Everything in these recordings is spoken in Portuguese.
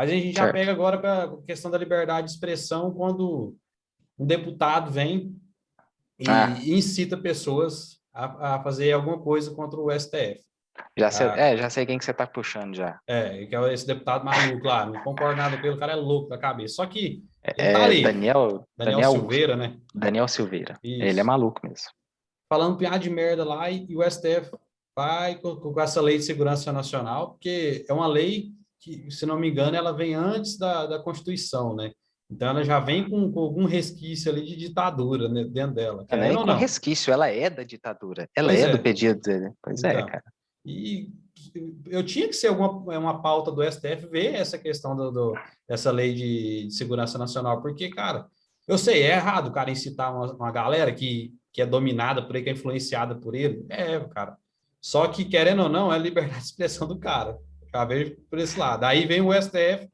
Mas a gente já certo. pega agora para a questão da liberdade de expressão quando um deputado vem Ah, e incita pessoas a fazer alguma coisa contra o STF. já sei quem que você tá puxando já. Que é esse deputado maluco lá, não concordo nada com ele, o cara é louco da cabeça. Só que ele tá É ali, Daniel Silveira, né? Daniel Silveira. Ele é Isso. maluco mesmo. Falando piada de merda lá e o STF vai com essa lei de segurança nacional, porque é uma lei que, se não me engano, ela vem antes da Constituição, né? Então ela já vem com algum resquício ali de ditadura, né, dentro dela, Não é nem querendo ou com não. resquício, ela é da ditadura. Ela Pois é do é. pedido dele. Pois é, Então, cara. e eu tinha que ser uma pauta do STF ver essa questão dessa lei de segurança nacional, porque, cara, eu sei, é errado o cara incitar uma galera que é dominada por ele, que é influenciada por ele. Cara. Só que, querendo ou não, é liberdade de expressão do cara. Já vejo por esse lado. Aí vem o STF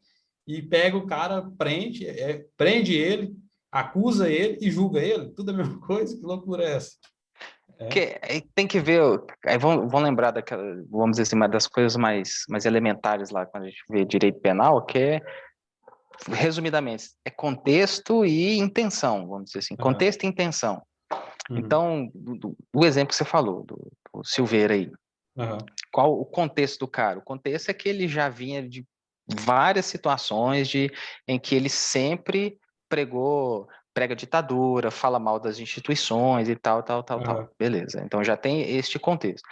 e pega o cara, prende ele, acusa ele e julga ele. Tudo a mesma coisa? Que loucura é essa? É. Porque aí tem que ver, aí vão lembrar daquela, vamos dizer assim, uma das coisas mais elementares lá, quando a gente vê direito penal, que é, resumidamente, é contexto e intenção, vamos dizer assim, Aham. contexto e intenção. Uhum. Então, do exemplo que você falou, do Silveira aí, Aham. qual o contexto do cara? O contexto é que ele já vinha de várias situações em que ele sempre prega ditadura, fala mal das instituições e tal, tal, tal, tal. Aham. Beleza. Então já tem este contexto.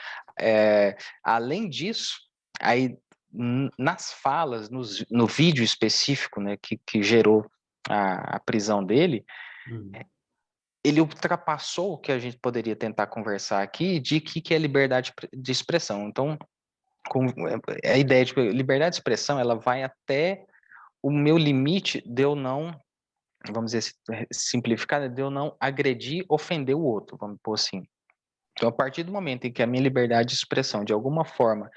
Além disso, aí nas falas, no vídeo específico, né, que gerou a prisão dele, Uhum. ele ultrapassou o que a gente poderia tentar conversar aqui de que é liberdade de expressão. Então, com a ideia de liberdade de expressão, ela vai até o meu limite de eu não, vamos dizer, simplificar, né, de eu não agredir, ofender o outro, vamos pôr assim. Então, a partir do momento em que a minha liberdade de expressão, de alguma forma,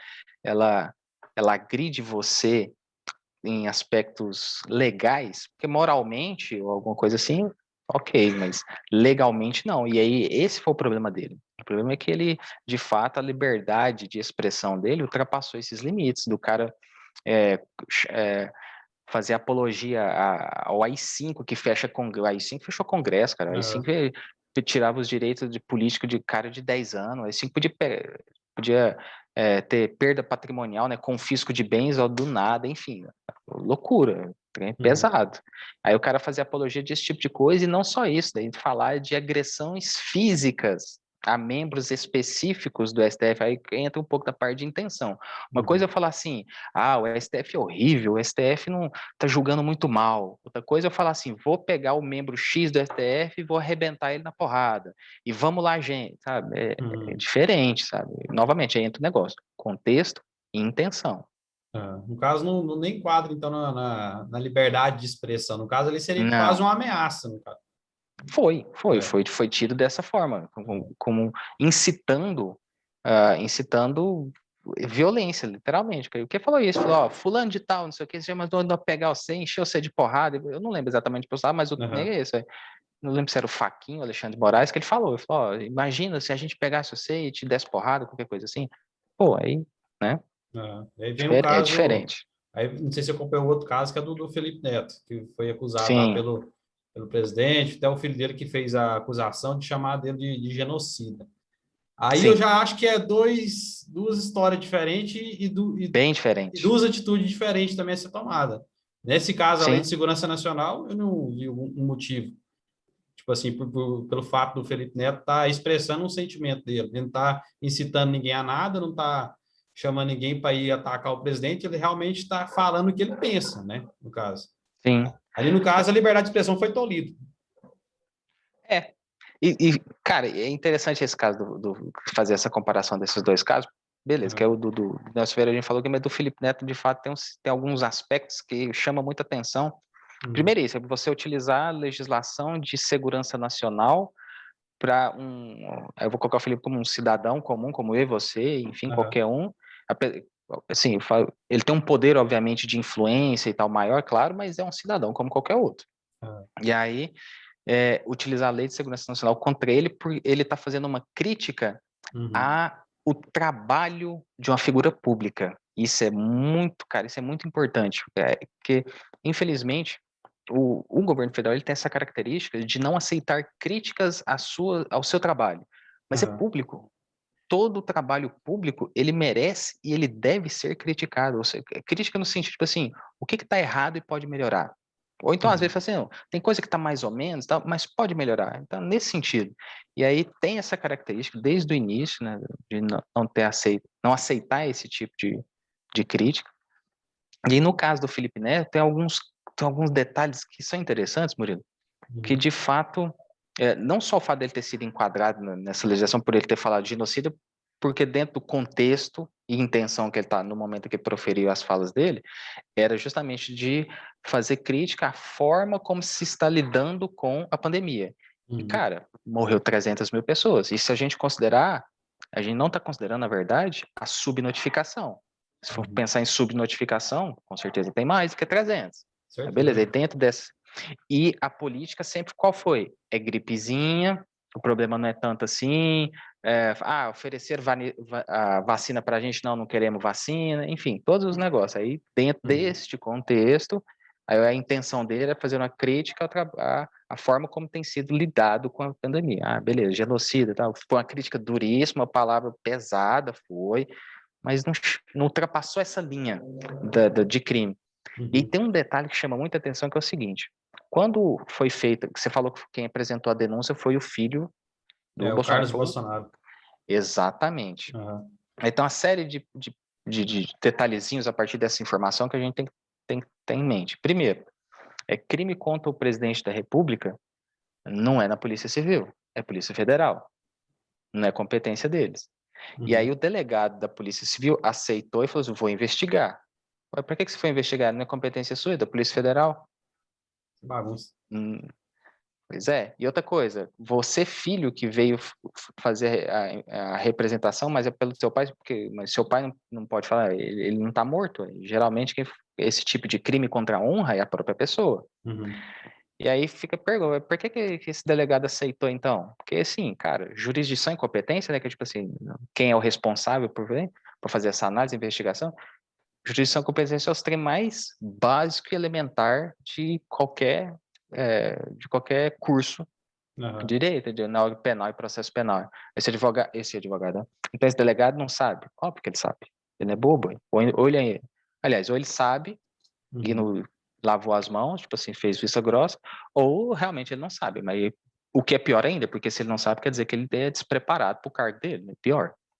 ela, ela agride você em aspectos legais, porque moralmente ou alguma coisa assim, ok, mas legalmente não. E aí, esse foi o problema dele. O problema é que ele, de fato, a liberdade de expressão dele ultrapassou esses limites do cara é, é, fazer apologia ao AI-5, que fecha o AI-5 fechou Congresso, cara. O AI-5 Aham. tirava os direitos de político de cara de 10 anos. O AI-5 podia ter perda patrimonial, né, confisco de bens ó, do nada, enfim, loucura, Uhum. pesado. Aí o cara fazia apologia desse tipo de coisa e não só isso, daí falar de agressões físicas a membros específicos do STF, aí entra um pouco da parte de intenção. Uma coisa é Uhum. falar assim, o STF é horrível, o STF não tá julgando muito mal. Outra coisa é falar assim, vou pegar o membro X do STF e vou arrebentar ele na porrada. E vamos lá, gente, sabe? É Uhum. diferente, sabe? Novamente, aí entra o negócio, contexto e intenção. No caso, nem enquadra, então, na liberdade de expressão. No caso, ali seria quase Não, uma ameaça, no caso. É. foi tido dessa forma, como incitando, incitando violência, literalmente. O que falou isso? Falou, ó, fulano de tal, não sei o que, você já mandou pegar você, encheu você de porrada. Eu não lembro exatamente o que eu falava, mas o Aham. nega é esse. Não lembro se era o Faquinho, Alexandre Moraes, que ele falou. Ele falou, ó, imagina se a gente pegasse você e te desse porrada, qualquer coisa assim. Pô, aí, né? Aham. Aí vem o É caso. diferente. Aí, não sei se acompanhou o outro caso, que é do Felipe Neto, que foi acusado lá Sim, pelo presidente, até o filho dele que fez a acusação de chamar dele de genocida. Aí eu sim, já acho que é duas histórias diferentes bem e diferente. duas atitudes diferentes também a ser tomada. Nesse caso, a Lei de Sim, Segurança Nacional, eu não vi um motivo. Tipo assim, pelo fato do Felipe Neto estar tá expressando um sentimento dele. Ele não está incitando ninguém a nada, não está chamando ninguém para ir atacar o presidente, ele realmente está falando o que ele pensa, né? No caso. sim. Ali, no caso, a liberdade de expressão foi tolhida. É. Cara, é interessante esse caso fazer essa comparação desses dois casos. Beleza, que é Uhum. o do Nelson Ferreira, a gente falou que, mas do Felipe Neto, de fato, tem alguns aspectos que chamam muita atenção. Uhum. Primeiro, isso, é você utilizar a legislação de segurança nacional para eu vou colocar o Felipe como um cidadão comum, como eu e você, enfim, Uhum. qualquer um. Assim, ele tem um poder, obviamente, de influência e tal maior, claro, mas é um cidadão como qualquer outro. Uhum. E aí, utilizar a Lei de Segurança Nacional contra ele por ele estar fazendo uma crítica Uhum. a o trabalho de uma figura pública. Isso é muito, cara, isso é muito importante, porque, infelizmente, o governo federal ele tem essa característica de não aceitar críticas ao seu trabalho, mas é Aham. público. Todo trabalho público, ele merece e ele deve ser criticado. Ou seja, crítica no sentido, tipo assim, o que está errado e pode melhorar. Ou então, às vezes, Uhum. fala assim, não, tem coisa que está mais ou menos, tá, mas pode melhorar. Então, nesse sentido. E aí tem essa característica desde o início, né, de não aceitar esse tipo de crítica. E no caso do Felipe Neto, tem alguns detalhes que são interessantes, Murilo, que Uhum. de fato, não só o fato dele ter sido enquadrado nessa legislação por ele ter falado de genocídio, porque dentro do contexto e intenção que ele está no momento que proferiu as falas dele, era justamente de fazer crítica à forma como se está lidando com a pandemia. E, Uhum. cara, morreu 300 mil pessoas. E se a gente considerar, a gente não está considerando, na verdade, a subnotificação. Se for Uhum. pensar em subnotificação, com certeza tem mais do que 300. Beleza, e Certeza. dentro dessa, e a política sempre qual foi? É gripezinha, o problema não é tanto assim, oferecer a vacina para a gente, não queremos vacina, enfim, todos os negócios. Aí, dentro Uhum. deste contexto, aí a intenção dele é fazer uma crítica à forma como tem sido lidado com a pandemia. Ah, beleza, genocida, tal. Foi uma crítica duríssima, uma palavra pesada, foi, mas não ultrapassou essa linha de crime. E Uhum. tem um detalhe que chama muita atenção, que é o seguinte: quando foi feita, você falou que quem apresentou a denúncia foi o filho do É, o Bolsonaro. Carlos Falou Bolsonaro. exatamente. Aham. Então, uma série de detalhezinhos a partir dessa informação que a gente tem que ter em mente. Primeiro, crime contra o presidente da República não é na Polícia Civil, é Polícia Federal, não é competência deles. E aí Uhum. o delegado da Polícia Civil aceitou e falou assim: vou investigar. Mas por que você foi investigar? Não é competência sua, é da Polícia Federal? Bagunça. Hum, Pois é. E outra coisa, você, filho, que veio fazer a representação, mas é pelo seu pai, porque mas seu pai não pode falar, ele não está morto. Geralmente, esse tipo de crime contra a honra é a própria pessoa. Uhum. E aí fica a pergunta, por que esse delegado aceitou então? Porque, assim, cara, jurisdição e competência, né, que é tipo assim, quem é o responsável por fazer essa análise, investigação, jurisdição e competência é o trem mais básico e elementar de qualquer curso de Aham. direito, na área penal e processo penal. Esse advogado, né? Então esse delegado não sabe. Óbvio que ele sabe. Ele não é bobo. Ou ele aliás, ou ele sabe e Uhum. não lavou as mãos, tipo assim, fez vista grossa, ou realmente ele não sabe. Mas o que é pior ainda, porque se ele não sabe, quer dizer que ele é despreparado para o cargo dele, né? Pior.